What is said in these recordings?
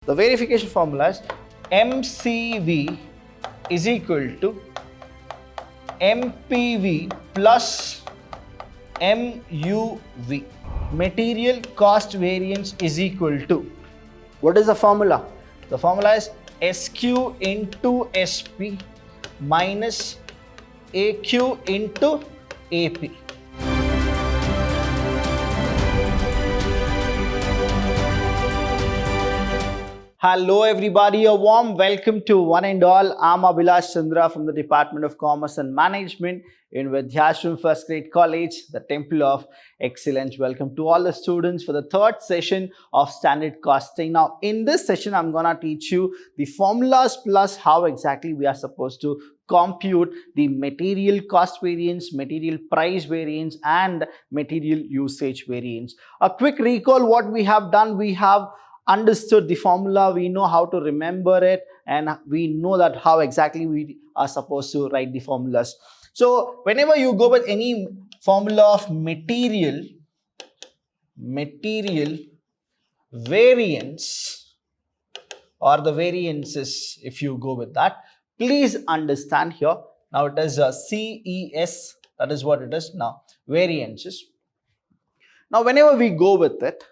The verification formula is MCV is equal to MPV plus MUV. Material cost variance is equal to, what is the formula? The formula is SQ into SP minus AQ into AP. Hello everybody, a warm welcome to one and all. I'm Vidhyaashram from the Department of Commerce and Management in Vidhyaashram First Grade College, the Temple of Excellence. Welcome to all the students for the third session of standard costing. Now in this session, I'm gonna teach you the formulas plus how exactly we are supposed to compute the material cost variance, material price variance and material usage variance. A quick recall what we have done, we have understood the formula, we know how to remember it, and we know that how exactly we are supposed to write the formulas. So whenever you go with any formula of material variance or the variances, if you go with that, please understand here, now it is a CES, that is what it is now, variances. Now whenever we go with it,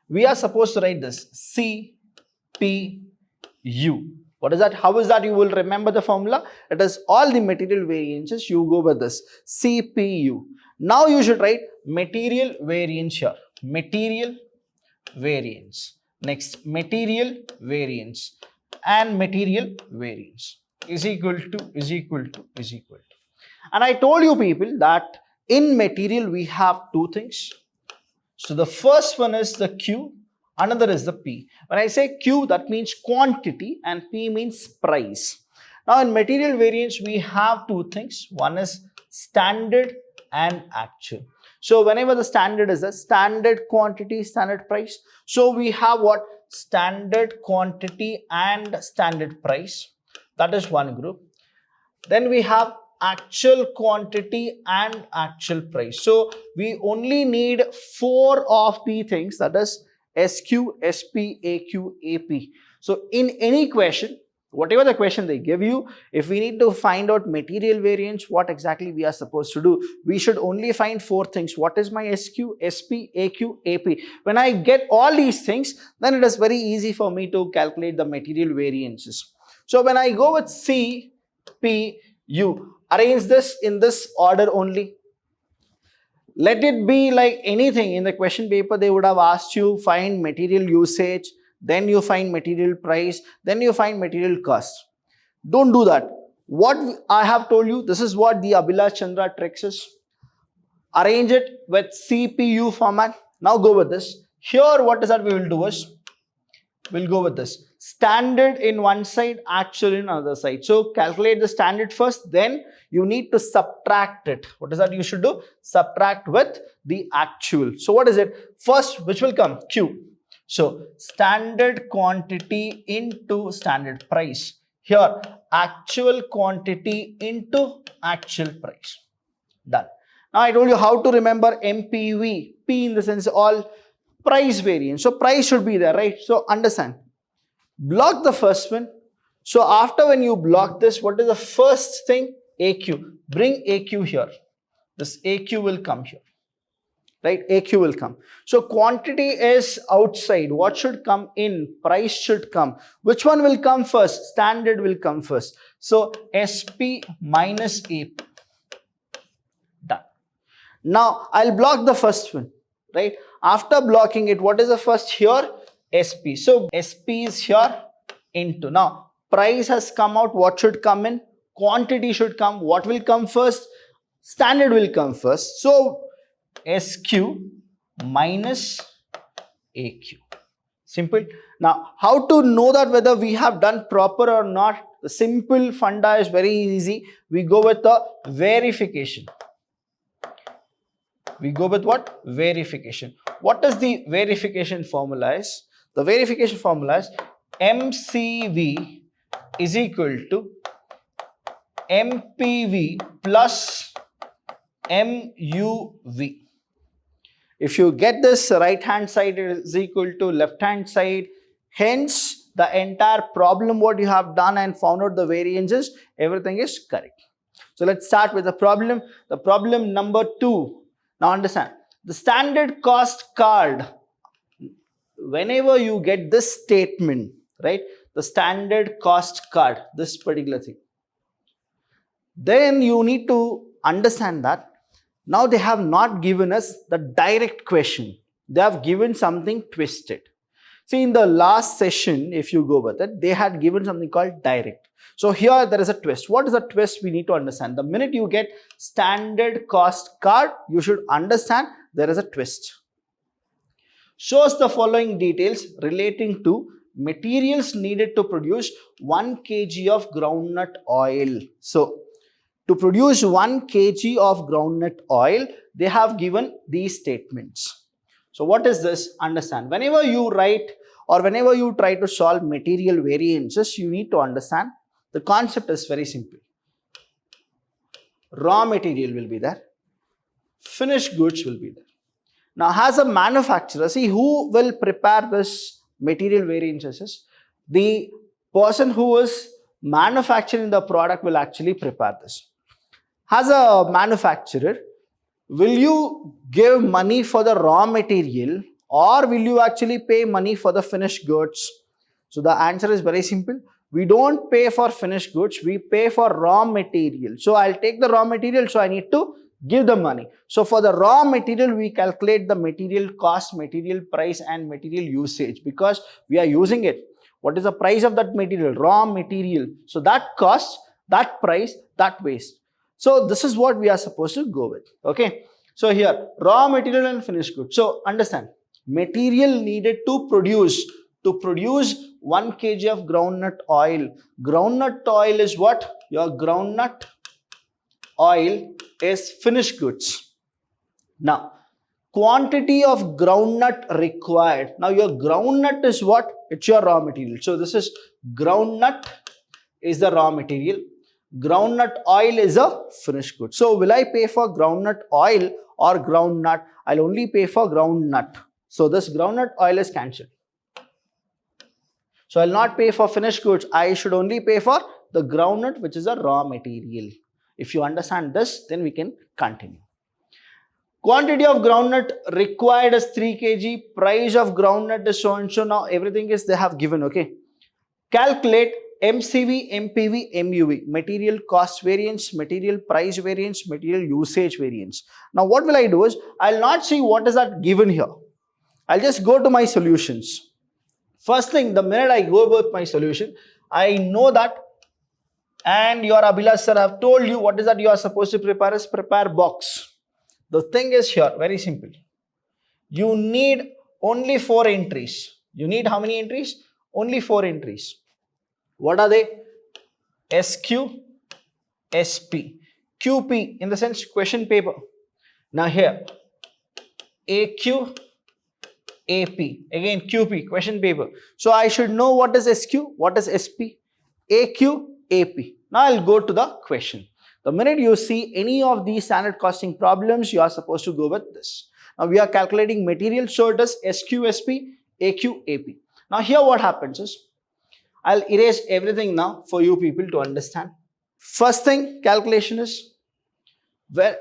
we are supposed to write this CPU. What is that? How is that you will remember the formula? It is all the material variances, you go with this CPU. Now you should write material variance here. Material variance. Next, material variance and material variance is equal to. And I told you people that in material we have two things. So the first one is the Q, another is the P. When I say Q, that means quantity and P means price. Now in material variance, we have two things. One is standard and actual. So whenever the standard is a standard quantity, standard price. So we have what? Standard quantity and standard price. That is one group. Then we have actual quantity and actual price. So we only need four of the things, that is SQ, SP, AQ, AP. So in any question, whatever the question they give you, if we need to find out material variance, what exactly we are supposed to do, we should only find four things. What is my SQ, SP, AQ, AP? When I get all these things, then it is very easy for me to calculate the material variances. So when I go with CPU, arrange this in this order only. Let it be like anything. In the question paper, they would have asked you find material usage, then you find material price, then you find material cost. Don't do that. What I have told you, this is what the Vidhyaashram tricks is. Arrange it with CPU format. Now go with this. Here what is that we will do is, we'll go with this. Standard in one side, actual in another side. So calculate the standard first, then you need to subtract it. What is that you should do? Subtract with the actual. So what is it? First, which will come? Q. So standard quantity into standard price. Here, actual quantity into actual price. Done. Now I told you how to remember MPV. P in the sense all price variance. So price should be there, right? So understand. Block the first one. So after when you block this, what is the first thing? AQ. Bring AQ here. This AQ will come here. Right? AQ will come. So quantity is outside. What should come in? Price should come. Which one will come first? Standard will come first. So SP minus AP. Done. Now I'll block the first one. Right? After blocking it, what is the first here? SP. So SP is here into. Now price has come out. What should come in? Quantity should come. What will come first? Standard will come first. So SQ minus AQ. Simple. Now how to know that whether we have done proper or not? The simple funda is very easy. We go with the verification. We go with what? Verification. What is the verification formula is? The verification formula is MCV is equal to MPV plus MUV. If you get this, right hand side is equal to left hand side, hence the entire problem what you have done and found out the variances, everything is correct. So let's start with the problem. The problem number 2. Now understand, the standard cost card, whenever you get this statement, right, the standard cost card, this particular thing, then you need to understand that now they have not given us the direct question. They have given something twisted. See, in the last session, if you go with it, they had given something called direct. So here there is a twist. What is a twist? We need to understand. The minute you get standard cost card, you should understand there is a twist. Shows the following details relating to materials needed to produce 1 kg of groundnut oil. So to produce 1 kg of groundnut oil, they have given these statements. So what is this? Understand. Whenever you write or whenever you try to solve material variances, you need to understand the concept is very simple. Raw material will be there. Finished goods will be there. Now as a manufacturer, see who will prepare this material variances? The person who is manufacturing the product will actually prepare this. As a manufacturer, will you give money for the raw material or will you actually pay money for the finished goods? So the answer is very simple. We don't pay for finished goods, we pay for raw material. So I'll take the raw material, so I need to give the money. So for the raw material, we calculate the material cost, material price and material usage because we are using it. What is the price of that material? Raw material. So that cost, that price, that waste. So this is what we are supposed to go with. Okay. So here raw material and finished goods. So understand, material needed to produce 1 kg of groundnut oil. Groundnut oil is what? Your groundnut oil is finished goods. Now quantity of groundnut required. Now your groundnut is what? It's your raw material. So this is groundnut is the raw material. Groundnut oil is a finished good. So will I pay for groundnut oil or groundnut? I'll only pay for groundnut. So this groundnut oil is cancelled. So I'll not pay for finished goods. I should only pay for the groundnut, which is a raw material. If you understand this, then we can continue. Quantity of groundnut required is 3 kg. Price of groundnut is so and so. Now everything is they have given. Okay. Calculate MCV, MPV, MUV, material cost variance, material price variance, material usage variance. Now what will I do is, I'll not see what is that given here. I'll just go to my solutions. First thing, the minute I go with my solution, I know that, and your Abhilash sir have told you what is that you are supposed to prepare is prepare box. The thing is here, very simple. You need only 4 entries. You need how many entries? Only 4 entries. What are they? SQ, SP, QP in the sense question paper. Now here, AQ, AP, again QP, question paper. So I should know what is SQ, what is SP, AQ, AP. Now I'll go to the question. The minute you see any of these standard costing problems, you are supposed to go with this. Now we are calculating material, so it is SQ, SP, AQ, AP. Now here what happens is, I'll erase everything now for you people to understand. First thing, calculation is,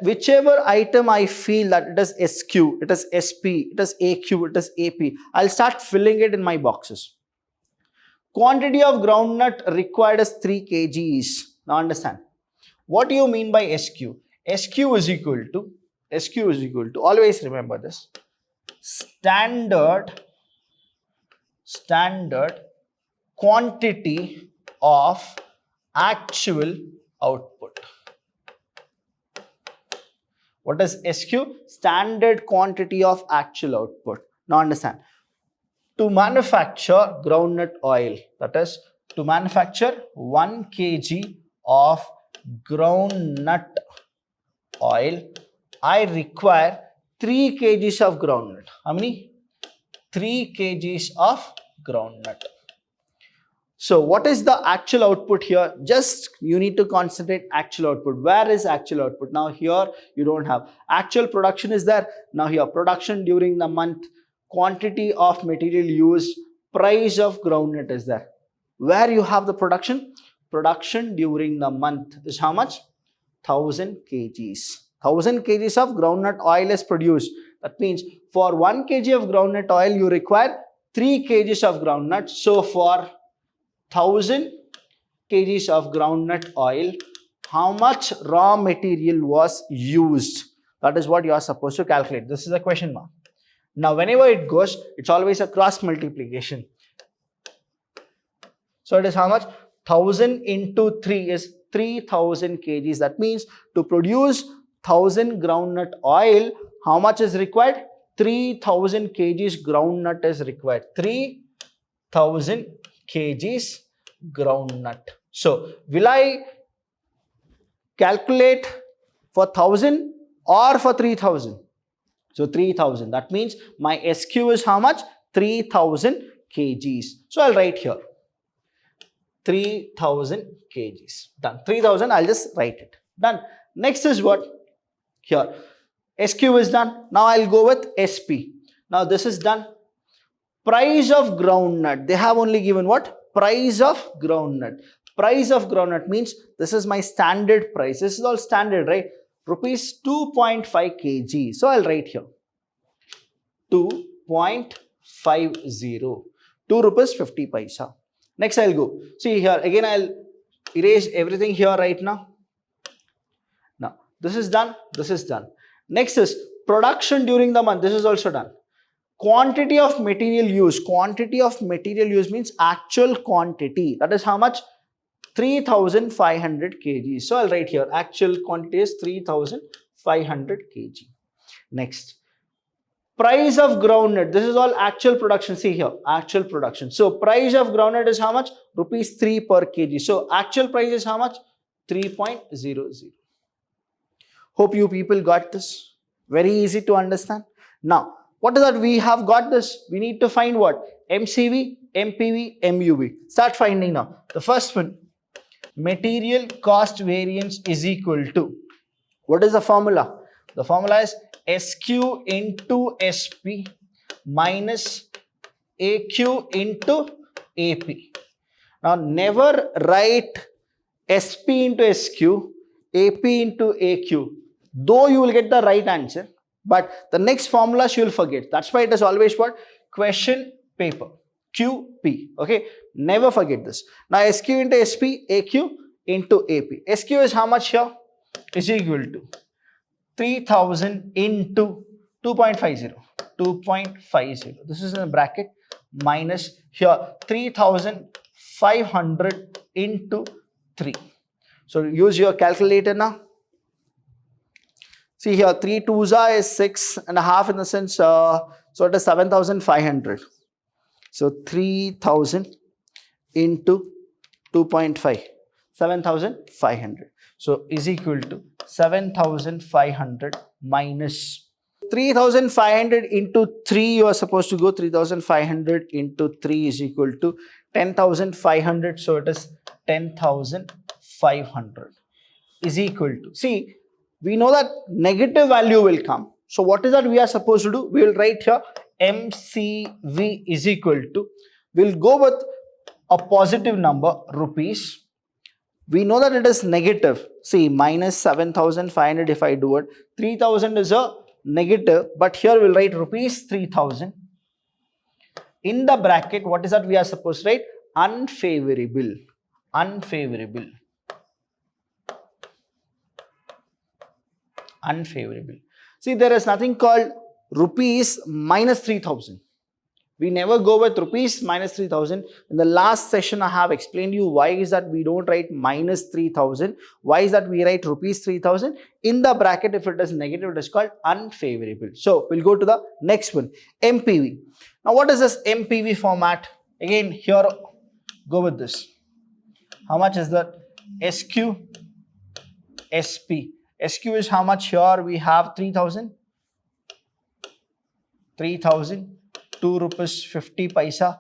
whichever item I feel that it is SQ, it is SP, it is AQ, it is AP, I'll start filling it in my boxes. Quantity of groundnut required is 3 kgs. Now understand, what do you mean by SQ? SQ is equal to, always remember this, standard quantity of actual output. What is SQ? Standard quantity of actual output. Now understand, to manufacture groundnut oil, that is to manufacture 1 kg of groundnut oil, I require 3 kgs of groundnut. How many? 3 kgs of groundnut. So what is the actual output here? Just you need to concentrate actual output. Where is actual output? Now here you don't have. Actual production is there. Now here production during the month, quantity of material used, price of groundnut is there. Where you have the production? Production during the month is how much? 1000 kgs. 1000 kgs of groundnut oil is produced. That means for 1 kg of groundnut oil, you require 3 kgs of groundnut. So for 1000 kgs of groundnut oil, how much raw material was used? That is what you are supposed to calculate. This is a question mark. Now, whenever it goes, it's always a cross multiplication. So it is how much? 1000 into 3 is 3000 kgs. That means to produce 1000 groundnut oil, how much is required? 3000 kgs groundnut is required. 3000 kgs groundnut. So will I calculate for 1000 or for 3000? So 3000. That means my SQ is how much? 3000 kgs. So I'll write here 3000 kgs. Done. 3000, I'll just write it. Done. Next is what? Here. SQ is done. Now I'll go with SP. Now this is done. Price of groundnut. They have only given what? Price of groundnut. Price of groundnut means this is my standard price. This is all standard, right? Rupees 2.5 kg. So I'll write here 2.50. 2 rupees 50 paisa. Next I'll go. See here again, I'll erase everything here right now. Now this is done. This is done. Next is production during the month. This is also done. Quantity of material used. Quantity of material used means actual quantity. That is how much? 3500 kg. So I'll write here actual quantity is 3500 kg. Next, price of groundnut. This is all actual production. See here, actual production. So price of groundnut is how much? Rupees 3 per kg. So actual price is how much? 3.00. Hope you people got this. Very easy to understand. Now, what is that? We have got this. We need to find what? MCV, MPV, MUV. Start finding now. The first one. Material cost variance is equal to, what is the formula? The formula is SQ into SP minus AQ into AP. Now never write SP into SQ, AP into AQ, though you will get the right answer, but the next formula you will forget. That's why it is always what? Question paper. QP. Okay, never forget this. Now SQ into SP, AQ into AP. SQ is how much here? Is equal to 3000 into 2.50. 2.50. This is in a bracket minus here 3500 into 3. So use your calculator now. See here 3 2s is 6.5 in the sense, so it is 7500. So 3000 into 2.5, 7500. So is equal to 7500 minus 3500 into 3. You are supposed to go 3500 into 3 is equal to 10,500. So it is 10,500 is equal to. See, we know that negative value will come. So what is that we are supposed to do? We will write here MCV is equal to, we'll go with a positive number, rupees. We know that it is negative. See, minus 7,500 if I do it. 3,000 is a negative, but here we'll write rupees 3,000. In the bracket, what is that we are supposed to write? Unfavorable. Unfavorable. Unfavorable. See, there is nothing called rupees minus 3,000. We never go with rupees minus 3,000. In the last session, I have explained you why is that we don't write minus 3,000. Why is that we write rupees 3,000? In the bracket, if it is negative, it is called unfavorable. So, we'll go to the next one, MPV. Now, what is this MPV format? Again, here, go with this. How much is that? SQ, SP. SQ is how much? Here we have 3,000. 3,000, 2 rupees 50 paisa.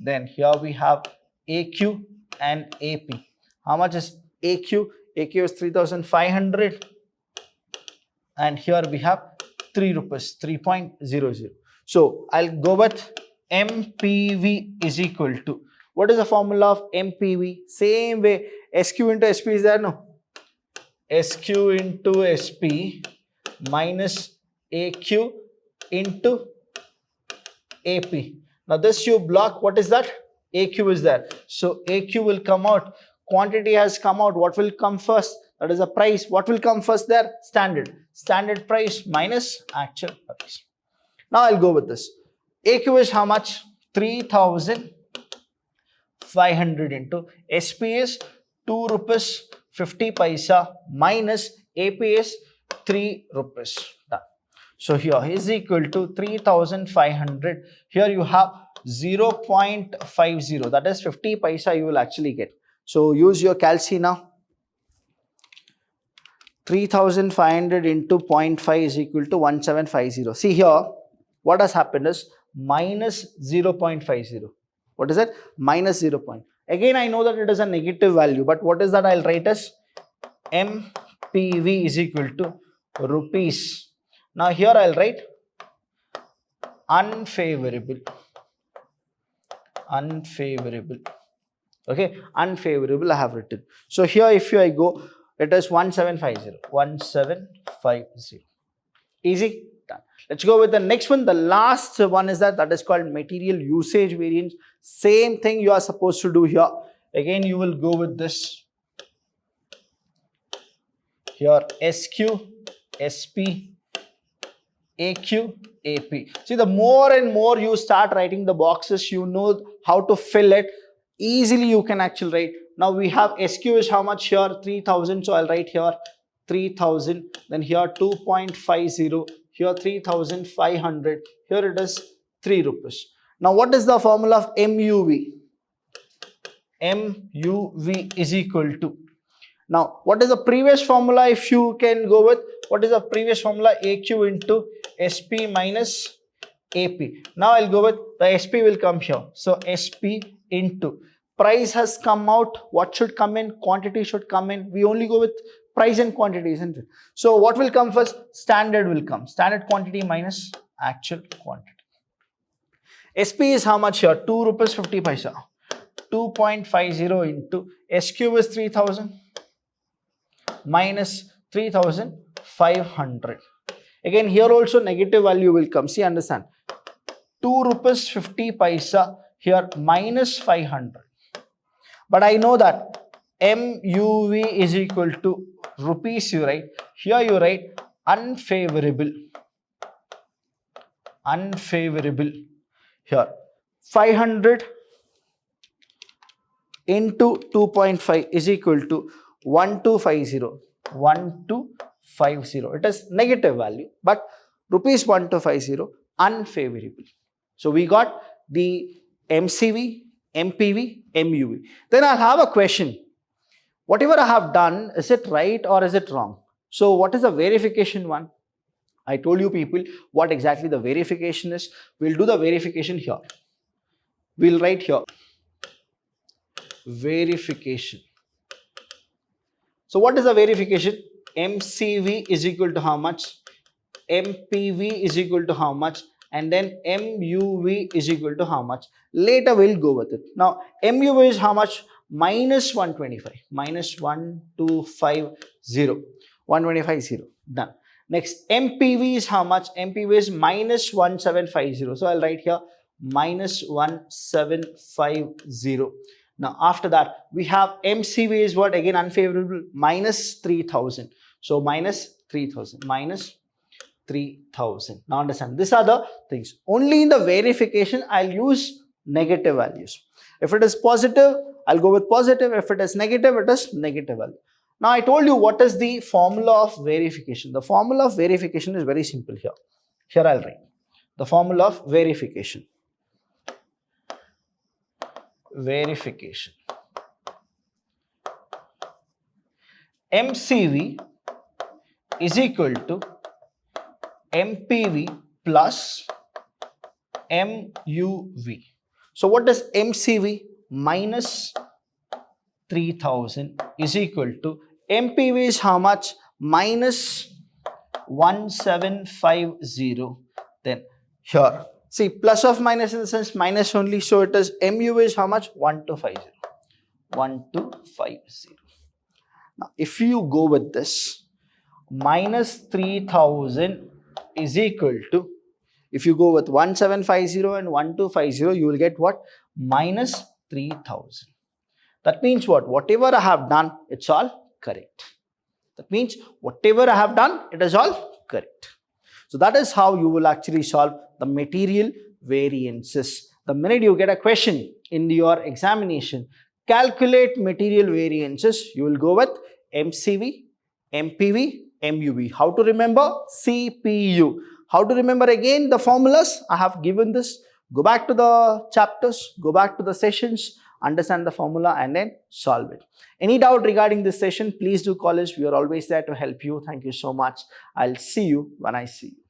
Then here we have AQ and AP. How much is AQ? AQ is 3,500. And here we have 3 rupees, 3.00. So I'll go with MPV is equal to, what is the formula of MPV? Same way, SQ into SP is there, no? SQ into SP minus AQ into AP. Now this you block, what is that? AQ is there. So AQ will come out. Quantity has come out. What will come first? That is the price. What will come first there? Standard. Standard price minus actual price. Now I'll go with this. AQ is how much? 3,500 into SP is 2 rupees 50 paisa minus AP is 3 rupees. Done. So here is equal to 3,500. Here you have 0.50. That is 50 paisa you will actually get. So use your calci now. 3,500 into 0.5 is equal to 1750. See here, what has happened is minus 0.50. What is it? Minus 0. Again, I know that it is a negative value, but what is that? I'll write as MPV is equal to rupees. Now here I'll write unfavorable. Unfavorable. Okay, unfavorable I have written. So here if I go, it is 1750. 1750. Easy. Done. Let's go with the next one. The last one is that is called material usage variance. Same thing you are supposed to do here. Again, you will go with this. Here SQ, SP, AQ, AP. See, the more and more you start writing the boxes, you know how to fill it. Easily you can actually write. Now we have SQ is how much here? 3,000. So I'll write here 3,000. Then here 2.50. Here 3,500. Here it is 3 rupees. Now what is the formula of MUV? MUV is equal to. Now what is the previous formula? If you can go with, what is the previous formula? AQ into SP minus AP. Now I'll go with the SP will come here. So SP into price has come out. What should come in? Quantity should come in. We only go with price and quantity, isn't it? So what will come first? Standard will come. Standard quantity minus actual quantity. SP is how much here? 2 rupees 50 paisa. 2.50 into SQ is 3,000 minus 3,500. Again, here also negative value will come. See, understand. 2 rupees 50 paisa here minus 500. But I know that MUV is equal to rupees, you write. Here you write unfavorable. Unfavorable. Here 500 into 2.5 is equal to 1250. 1250. It is negative value, but rupees 1250 unfavorable. So we got the MCV, MPV, MUV. Then I'll have a question. Whatever I have done, is it right or is it wrong? So what is the verification one? I told you people what exactly the verification is. We'll do the verification here. We'll write here. Verification. So what is the verification? MCV is equal to how much? MPV is equal to how much? And then MUV is equal to how much? Later we'll go with it. Now MUV is how much? Minus 125. Minus 1250. 1250. Done. Next, MPV is how much? MPV is minus 1750. So I'll write here minus 1750. Now after that, we have MCV is what? Again unfavorable, minus 3,000. So minus 3,000. Minus 3,000. Now understand, these are the things. Only in the verification, I'll use negative values. If it is positive, I'll go with positive. If it is negative, it is negative value. Now I told you what is the formula of verification. The formula of verification is very simple here. Here I'll write the formula of verification. Verification. MCV is equal to MPV plus MUV. So what is MCV? Minus 3,000 is equal to MPV is how much? Minus 1750. Then here See, plus of minus in the sense minus only. So it is MU is how much? 1250. 1250. Now, if you go with this, minus 3000 is equal to, if you go with 1750 and 1250, you will get what? Minus 3000. That means what? Whatever I have done, it's all correct. That means whatever I have done, it is all correct. So that is how you will actually solve the material variances. The minute you get a question in your examination, calculate material variances, you will go with MCV, MPV, MUV. How to remember? CPU. How to remember again the formulas? I have given this. Go back to the chapters, go back to the sessions, understand the formula and then solve it. Any doubt regarding this session, please do call us. We are always there to help you. Thank you so much. I'll see you when I see you.